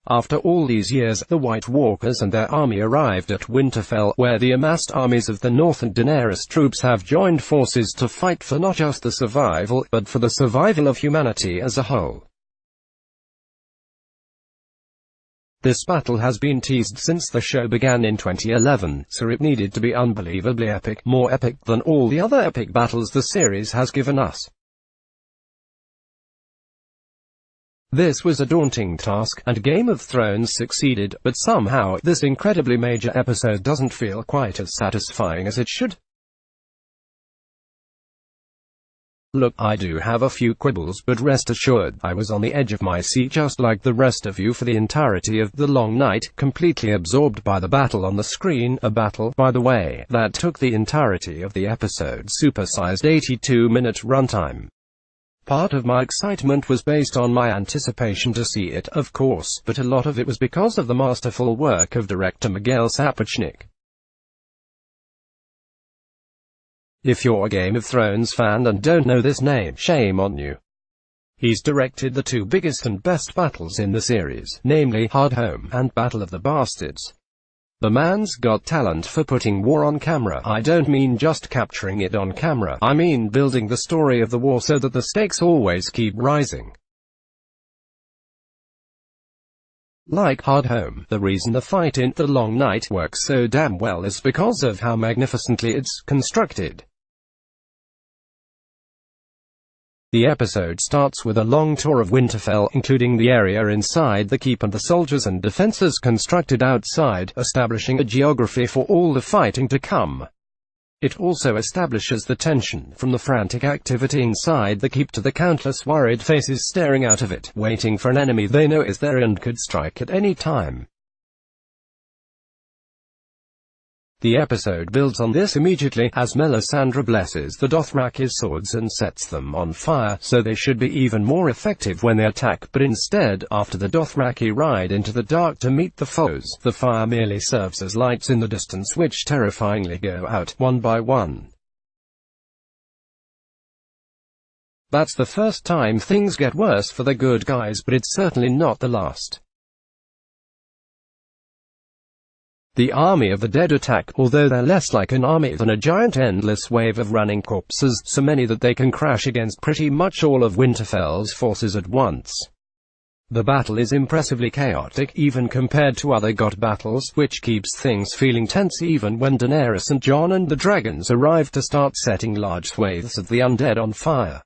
After all these years, the White Walkers and their army arrived at Winterfell, where the amassed armies of the North and Daenerys troops have joined forces to fight for not just the survival, but for the survival of humanity as a whole. This battle has been teased since the show began in 2011, so it needed to be unbelievably epic, more epic than all the other epic battles the series has given us. This was a daunting task, and Game of Thrones succeeded, but somehow, this incredibly major episode doesn't feel quite as satisfying as it should. Look, I do have a few quibbles, but rest assured, I was on the edge of my seat just like the rest of you for the entirety of the long night, completely absorbed by the battle on the screen, a battle, by the way, that took the entirety of the episode's supersized 82-minute runtime. Part of my excitement was based on my anticipation to see it, of course, but a lot of it was because of the masterful work of director Miguel Sapochnik. If you're a Game of Thrones fan and don't know this name, shame on you. He's directed the two biggest and best battles in the series, namely Hard Home and Battle of the Bastards. The man's got talent for putting war on camera. I don't mean just capturing it on camera, I mean building the story of the war so that the stakes always keep rising. Like Hard Home, the reason the fight in The Long Night works so damn well is because of how magnificently it's constructed. The episode starts with a long tour of Winterfell, including the area inside the keep and the soldiers and defenses constructed outside, establishing a geography for all the fighting to come. It also establishes the tension, from the frantic activity inside the keep to the countless worried faces staring out of it, waiting for an enemy they know is there and could strike at any time. The episode builds on this immediately, as Melisandre blesses the Dothraki's swords and sets them on fire, so they should be even more effective when they attack, but instead, after the Dothraki ride into the dark to meet the foes, the fire merely serves as lights in the distance which terrifyingly go out, one by one. That's the first time things get worse for the good guys, but it's certainly not the last. The army of the dead attack, although they're less like an army than a giant endless wave of running corpses, so many that they can crash against pretty much all of Winterfell's forces at once. The battle is impressively chaotic, even compared to other GOT battles, which keeps things feeling tense even when Daenerys and Jon and the dragons arrive to start setting large swathes of the undead on fire.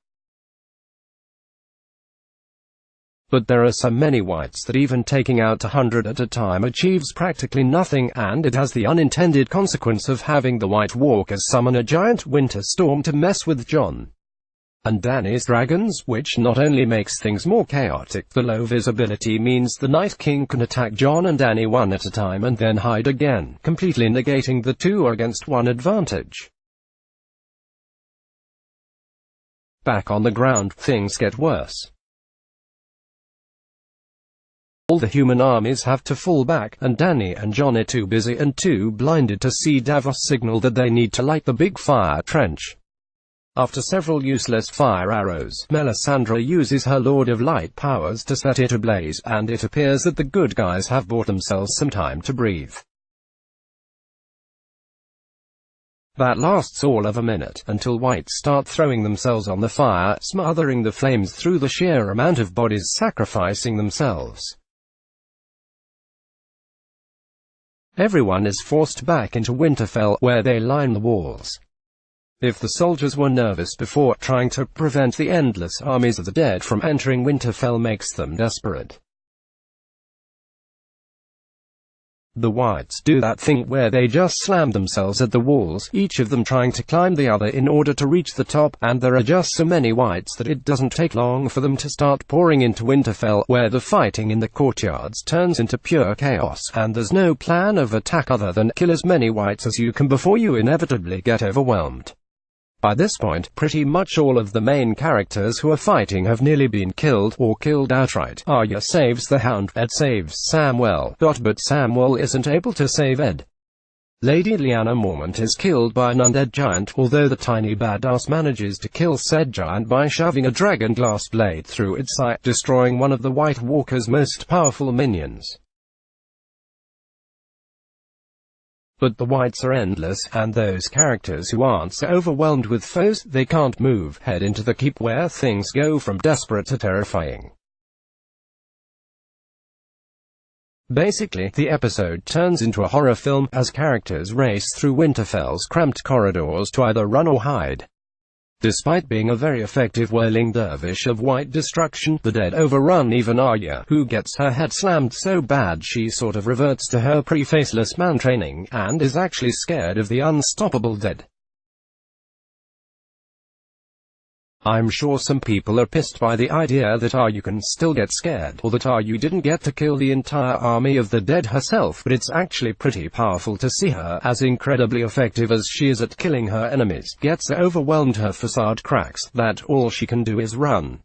But there are so many whites that even taking out 100 at a time achieves practically nothing, and it has the unintended consequence of having the White Walkers summon a giant winter storm to mess with Jon and Dany's dragons, which not only makes things more chaotic, the low visibility means the Night King can attack Jon and Dany one at a time and then hide again, completely negating the 2-against-1 advantage. Back on the ground, things get worse. All the human armies have to fall back, and Dany and Jon are too busy and too blinded to see Davos signal that they need to light the big fire trench. After several useless fire arrows, Melisandre uses her Lord of Light powers to set it ablaze, and it appears that the good guys have bought themselves some time to breathe. That lasts all of a minute, until whites start throwing themselves on the fire, smothering the flames through the sheer amount of bodies sacrificing themselves. Everyone is forced back into Winterfell, where they line the walls. If the soldiers were nervous before, trying to prevent the endless armies of the dead from entering Winterfell makes them desperate. The whites do that thing where they just slam themselves at the walls, each of them trying to climb the other in order to reach the top, and there are just so many whites that it doesn't take long for them to start pouring into Winterfell, where the fighting in the courtyards turns into pure chaos, and there's no plan of attack other than kill as many whites as you can before you inevitably get overwhelmed. By this point, pretty much all of the main characters who are fighting have nearly been killed, or killed outright. Arya saves the Hound, Ed saves Samwell, but Samwell isn't able to save Ed. Lady Lyanna Mormont is killed by an undead giant, although the tiny badass manages to kill said giant by shoving a dragon glass blade through its eye, destroying one of the White Walker's most powerful minions. But the Whites are endless, and those characters who aren't so overwhelmed with foes they can't move head into the keep, where things go from desperate to terrifying. Basically, the episode turns into a horror film, as characters race through Winterfell's cramped corridors to either run or hide. Despite being a very effective whirling dervish of white destruction, the dead overrun even Arya, who gets her head slammed so bad she sort of reverts to her pre-faceless man training, and is actually scared of the unstoppable dead. I'm sure some people are pissed by the idea that Arya can still get scared, or that Arya didn't get to kill the entire army of the dead herself, but it's actually pretty powerful to see her, as incredibly effective as she is at killing her enemies, get so overwhelmed her facade cracks, that all she can do is run.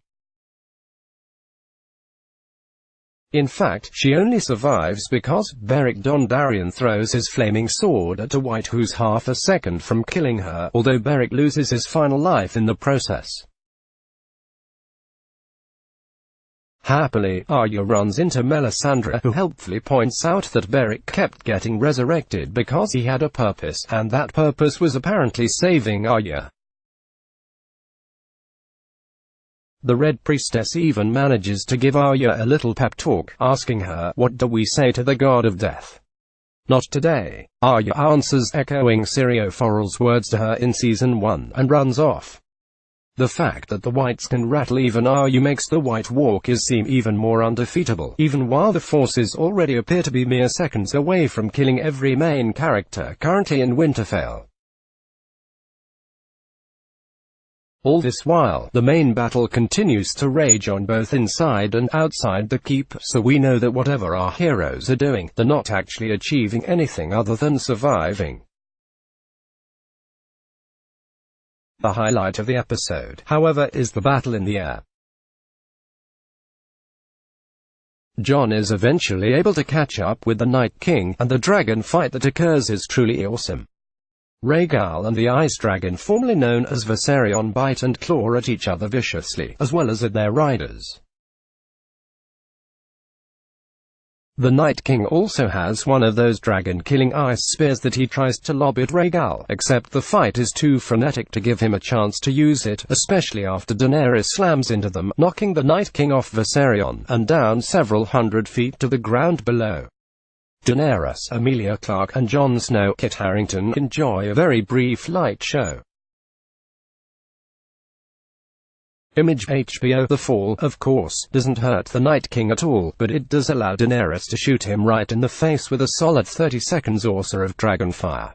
In fact, she only survives because Beric Dondarrion throws his flaming sword at a White who's half a second from killing her, although Beric loses his final life in the process. Happily, Arya runs into Melisandre, who helpfully points out that Beric kept getting resurrected because he had a purpose, and that purpose was apparently saving Arya. The Red Priestess even manages to give Arya a little pep talk, asking her, "What do we say to the god of death?" "Not today," Arya answers, echoing Syrio Forel's words to her in Season 1, and runs off. The fact that the Whites can rattle even Arya makes the White Walkers seem even more undefeatable, even while the forces already appear to be mere seconds away from killing every main character currently in Winterfell. All this while, the main battle continues to rage on both inside and outside the keep, so we know that whatever our heroes are doing, they're not actually achieving anything other than surviving. The highlight of the episode, however, is the battle in the air. Jon is eventually able to catch up with the Night King, and the dragon fight that occurs is truly awesome. Rhaegal and the Ice Dragon, formerly known as Viserion, bite and claw at each other viciously, as well as at their riders. The Night King also has one of those dragon-killing ice spears that he tries to lob at Rhaegal, except the fight is too frenetic to give him a chance to use it, especially after Daenerys slams into them, knocking the Night King off Viserion, and down several hundred feet to the ground below. Daenerys, Emilia Clarke, and Jon Snow, Kit Harington, enjoy a very brief light show. Image HBO. The fall, of course, doesn't hurt the Night King at all, but it does allow Daenerys to shoot him right in the face with a solid 30 seconds or so of dragonfire.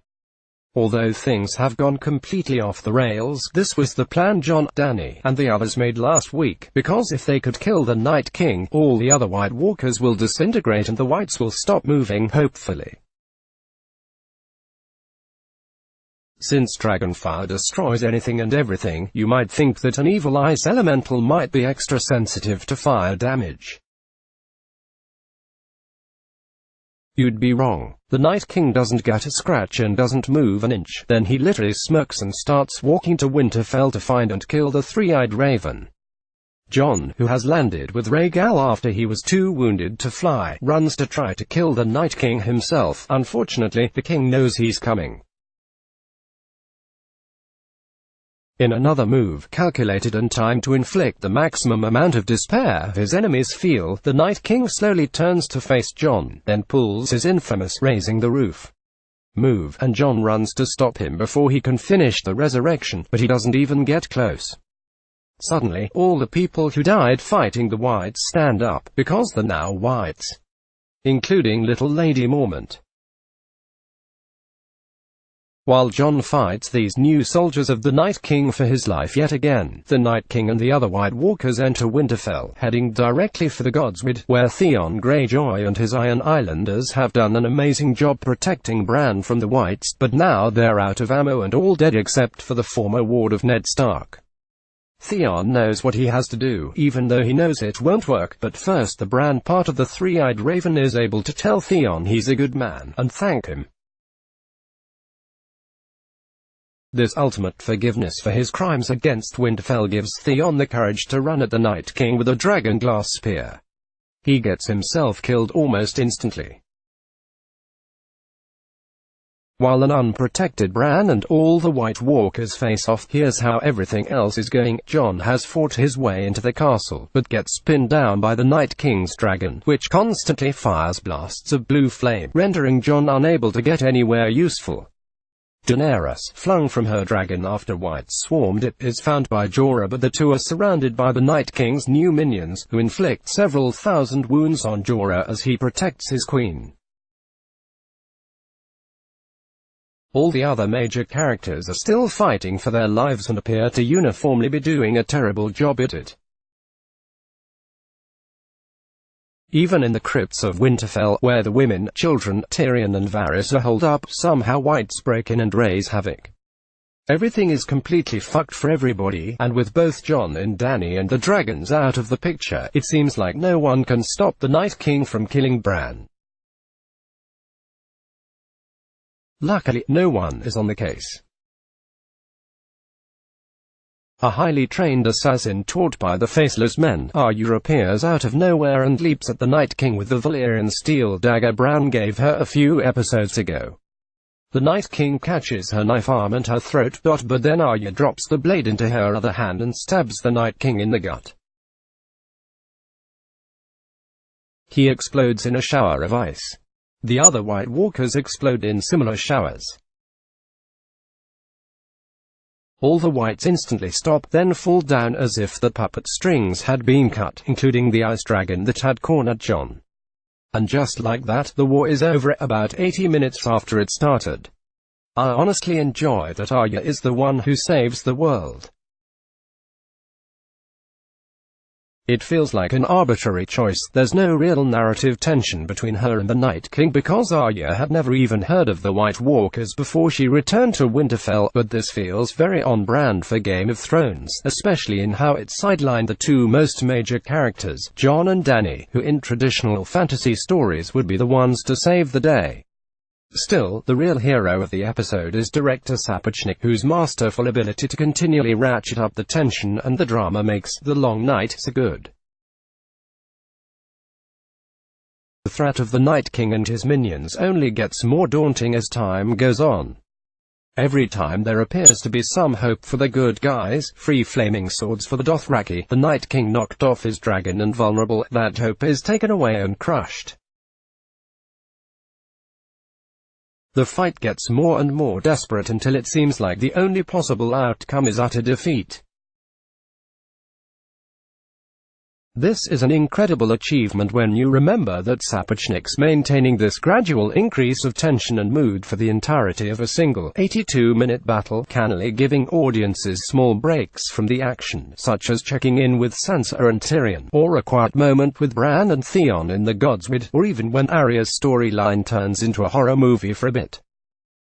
Although things have gone completely off the rails, this was the plan Jon, Dany, and the others made last week, because if they could kill the Night King, all the other White Walkers will disintegrate and the Whites will stop moving, hopefully. Since dragonfire destroys anything and everything, you might think that an evil ice elemental might be extra sensitive to fire damage. You'd be wrong. The Night King doesn't get a scratch and doesn't move an inch, then he literally smirks and starts walking to Winterfell to find and kill the three-eyed raven. Jon, who has landed with Rhaegal after he was too wounded to fly, runs to try to kill the Night King himself. Unfortunately, the king knows he's coming. In another move, calculated and timed to inflict the maximum amount of despair his enemies feel, the Night King slowly turns to face Jon, then pulls his infamous raising the roof move, and Jon runs to stop him before he can finish the resurrection, but he doesn't even get close. Suddenly, all the people who died fighting the Whites stand up, because they're now Whites, including little Lady Mormont. While Jon fights these new soldiers of the Night King for his life yet again, the Night King and the other White Walkers enter Winterfell, heading directly for the Godswood, where Theon Greyjoy and his Iron Islanders have done an amazing job protecting Bran from the Whites, but now they're out of ammo and all dead except for the former ward of Ned Stark. Theon knows what he has to do, even though he knows it won't work, but first the Bran part of the Three-Eyed Raven is able to tell Theon he's a good man, and thank him. This ultimate forgiveness for his crimes against Winterfell gives Theon the courage to run at the Night King with a dragon glass spear. He gets himself killed almost instantly. While an unprotected Bran and all the White Walkers face off, here's how everything else is going. Jon has fought his way into the castle, but gets pinned down by the Night King's dragon, which constantly fires blasts of blue flame, rendering Jon unable to get anywhere useful. Daenerys, flung from her dragon after White Swarm Dip, is found by Jorah, but the two are surrounded by the Night King's new minions, who inflict several thousand wounds on Jorah as he protects his queen. All the other major characters are still fighting for their lives and appear to uniformly be doing a terrible job at it. Even in the crypts of Winterfell, where the women, children, Tyrion and Varys are holed up, somehow Whites break in and raise havoc. Everything is completely fucked for everybody, and with both Jon and Dany and the dragons out of the picture, it seems like no one can stop the Night King from killing Bran. Luckily, no one is on the case. A highly trained assassin taught by the Faceless Men, Arya appears out of nowhere and leaps at the Night King with the Valyrian steel dagger Bran gave her a few episodes ago. The Night King catches her knife arm and her throat, but then Arya drops the blade into her other hand and stabs the Night King in the gut. He explodes in a shower of ice. The other White Walkers explode in similar showers. All the Whites instantly stop, then fall down as if the puppet strings had been cut, including the ice dragon that had cornered Jon. And just like that, the war is over about 80 minutes after it started. I honestly enjoy that Arya is the one who saves the world. It feels like an arbitrary choice. There's no real narrative tension between her and the Night King because Arya had never even heard of the White Walkers before she returned to Winterfell, but this feels very on-brand for Game of Thrones, especially in how it sidelined the two most major characters, Jon and Dany, who in traditional fantasy stories would be the ones to save the day. Still, the real hero of the episode is director Sapochnik, whose masterful ability to continually ratchet up the tension and the drama makes The Long Night so good. The threat of the Night King and his minions only gets more daunting as time goes on. Every time there appears to be some hope for the good guys, free flaming swords for the Dothraki, the Night King knocked off his dragon and vulnerable, that hope is taken away and crushed. The fight gets more and more desperate until it seems like the only possible outcome is utter defeat. This is an incredible achievement when you remember that Sapochnik's maintaining this gradual increase of tension and mood for the entirety of a single 82-minute battle, cannily giving audiences small breaks from the action, such as checking in with Sansa and Tyrion, or a quiet moment with Bran and Theon in the Godswood, or even when Arya's storyline turns into a horror movie for a bit.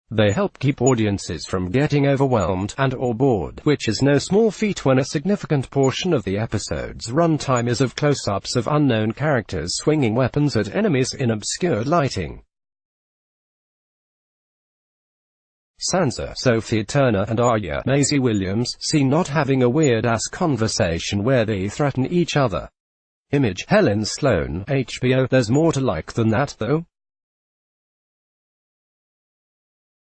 They help keep audiences from getting overwhelmed and/or bored, which is no small feat when a significant portion of the episode's runtime is of close-ups of unknown characters swinging weapons at enemies in obscure lighting. Sansa, Sophie Turner and Arya, Maisie Williams, seen not having a weird-ass conversation where they threaten each other. Image, Helen Sloan, HBO. There's more to like than that, though.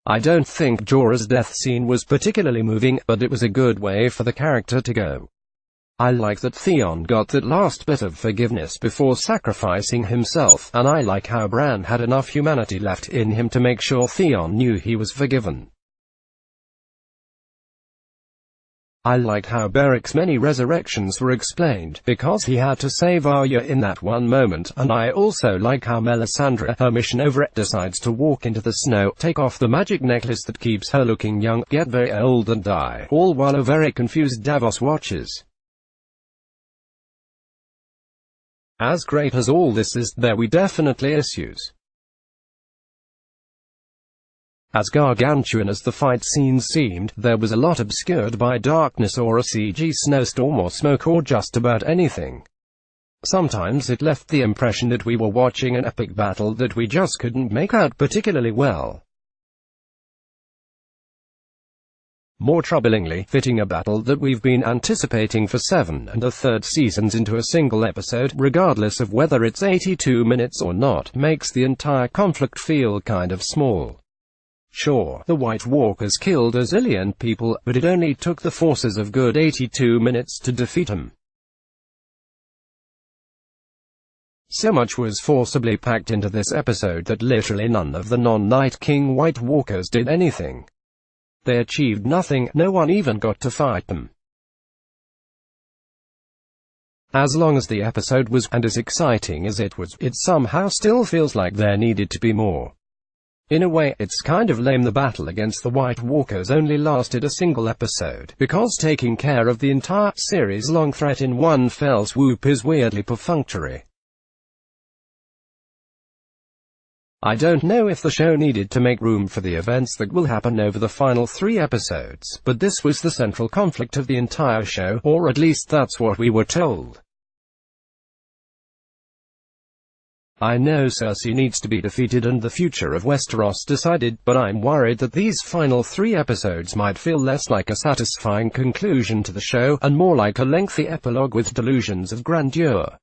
I don't think Jorah's death scene was particularly moving, but it was a good way for the character to go. I like that Theon got that last bit of forgiveness before sacrificing himself, and I like how Bran had enough humanity left in him to make sure Theon knew he was forgiven. I liked how Beric's many resurrections were explained, because he had to save Arya in that one moment, and I also like how Melisandre, her mission over it, decides to walk into the snow, take off the magic necklace that keeps her looking young, get very old and die, all while a very confused Davos watches. As great as all this is, there were definitely issues. As gargantuan as the fight scenes seemed, there was a lot obscured by darkness or a CG snowstorm or smoke or just about anything. Sometimes it left the impression that we were watching an epic battle that we just couldn't make out particularly well. more troublingly, fitting a battle that we've been anticipating for 7 1/3 seasons into a single episode, regardless of whether it's 82 minutes or not, makes the entire conflict feel kind of small. Sure, the White Walkers killed a zillion people, but it only took the forces of good 82 minutes to defeat them. So much was forcibly packed into this episode that literally none of the non-Night King White Walkers did anything. They achieved nothing, no one even got to fight them. As long as the episode was, and as exciting as it was, it somehow still feels like there needed to be more. In a way, it's kind of lame the battle against the White Walkers only lasted a single episode, because taking care of the entire series-long threat in one fell swoop is weirdly perfunctory. I don't know if the show needed to make room for the events that will happen over the final 3 episodes, but this was the central conflict of the entire show, or at least that's what we were told. I know Cersei needs to be defeated and the future of Westeros decided, but I'm worried that these final 3 episodes might feel less like a satisfying conclusion to the show, and more like a lengthy epilogue with delusions of grandeur.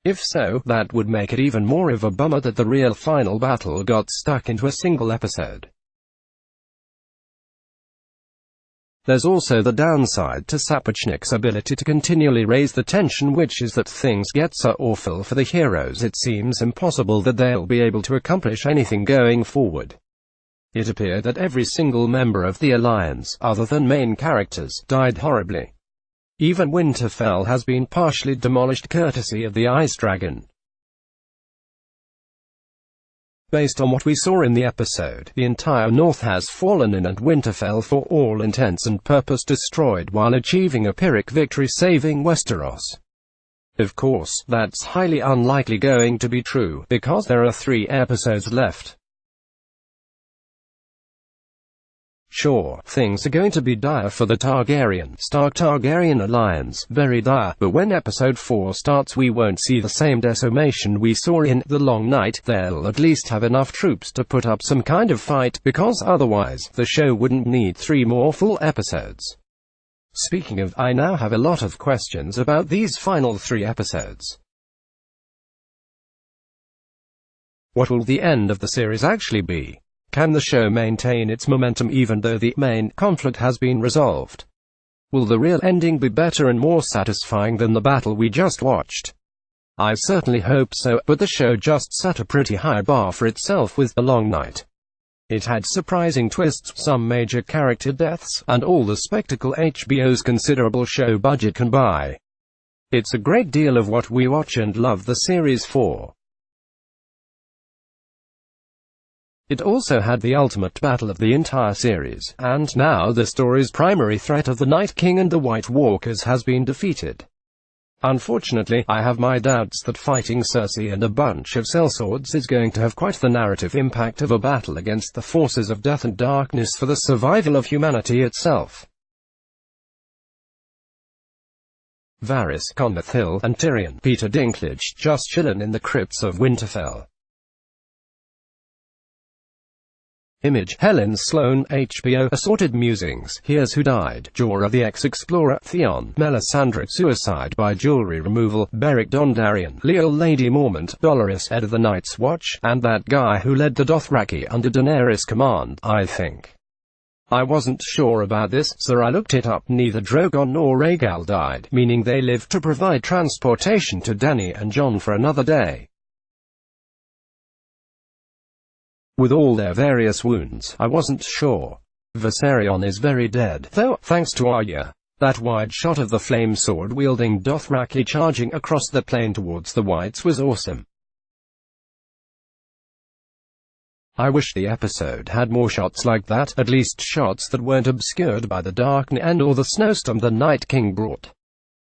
If so, that would make it even more of a bummer that the real final battle got stuck into a single episode. There's also the downside to Sapochnik's ability to continually raise the tension, which is that things get so awful for the heroes it seems impossible that they'll be able to accomplish anything going forward. It appeared that every single member of the Alliance, other than main characters, died horribly. Even Winterfell has been partially demolished courtesy of the Ice Dragon. Based on what we saw in the episode, the entire North has fallen in and Winterfell for all intents and purpose destroyed while achieving a Pyrrhic victory saving Westeros. Of course, that's highly unlikely going to be true, because there are 3 episodes left. Sure, things are going to be dire for the Stark-Targaryen alliance, very dire, but when episode 4 starts we won't see the same decimation we saw in The Long Night. They'll at least have enough troops to put up some kind of fight, because otherwise, the show wouldn't need 3 more full episodes. Speaking of, I now have a lot of questions about these final 3 episodes. What will the end of the series actually be? Can the show maintain its momentum even though the main conflict has been resolved? Will the real ending be better and more satisfying than the battle we just watched? I certainly hope so, but the show just set a pretty high bar for itself with The Long Night. It had surprising twists, some major character deaths, and all the spectacle HBO's considerable show budget can buy. It's a great deal of what we watch and love the series for. It also had the ultimate battle of the entire series, and now the story's primary threat of the Night King and the White Walkers has been defeated. Unfortunately, I have my doubts that fighting Cersei and a bunch of sellswords is going to have quite the narrative impact of a battle against the forces of death and darkness for the survival of humanity itself. Varys, Conmouth Hill, and Tyrion, Peter Dinklage, just chillin' in the crypts of Winterfell. Image, Helen Sloan, HBO, Assorted Musings, Here's Who Died, Jorah the Ex-Explorer, Theon, Melisandre, Suicide by Jewelry Removal, Beric Dondarrion, Leo Lady Mormont, Dolorous, Ed of the Night's Watch, and that guy who led the Dothraki under Daenerys' command, I think. I wasn't sure about this, so I looked it up. Neither Drogon nor Rhaegal died, meaning they lived to provide transportation to Dany and Jon for another day. With all their various wounds, I wasn't sure. Viserion is very dead, though, thanks to Arya. That wide shot of the flame sword-wielding Dothraki charging across the plain towards the Whites was awesome. I wish the episode had more shots like that, at least shots that weren't obscured by the darkness and or the snowstorm the Night King brought.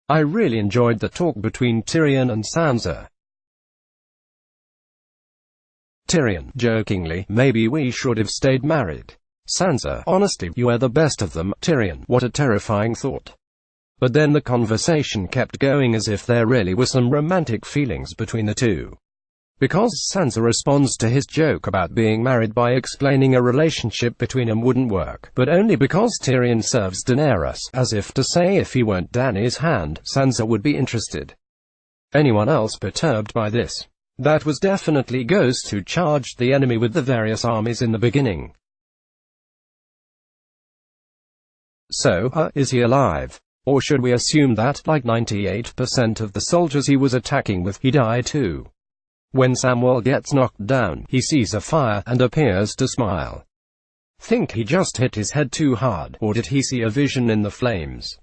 I really enjoyed the talk between Tyrion and Sansa. Tyrion, jokingly, maybe we should have stayed married. Sansa, honestly, you are the best of them. Tyrion, what a terrifying thought. But then the conversation kept going as if there really were some romantic feelings between the two. Because Sansa responds to his joke about being married by explaining a relationship between them wouldn't work, but only because Tyrion serves Daenerys, as if to say if he weren't Dany's hand, Sansa would be interested. Anyone else perturbed by this? That was definitely Ghost who charged the enemy with the various armies in the beginning. So, is he alive? Or should we assume that, like 98% of the soldiers he was attacking with, he died too? When Samwell gets knocked down, he sees a fire, and appears to smile. Think he just hit his head too hard, or did he see a vision in the flames?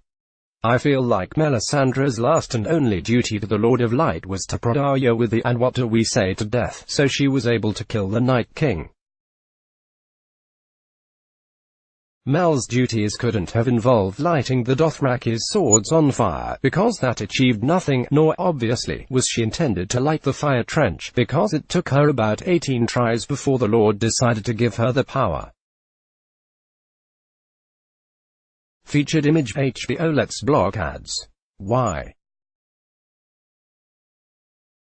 I feel like Melisandre's last and only duty to the Lord of Light was to prod Arya with the "and what do we say" to death, so she was able to kill the Night King. Mel's duties couldn't have involved lighting the Dothraki's swords on fire, because that achieved nothing, nor, obviously, was she intended to light the fire trench, because it took her about 18 tries before the Lord decided to give her the power. Featured image HBO. Let's block ads. Why?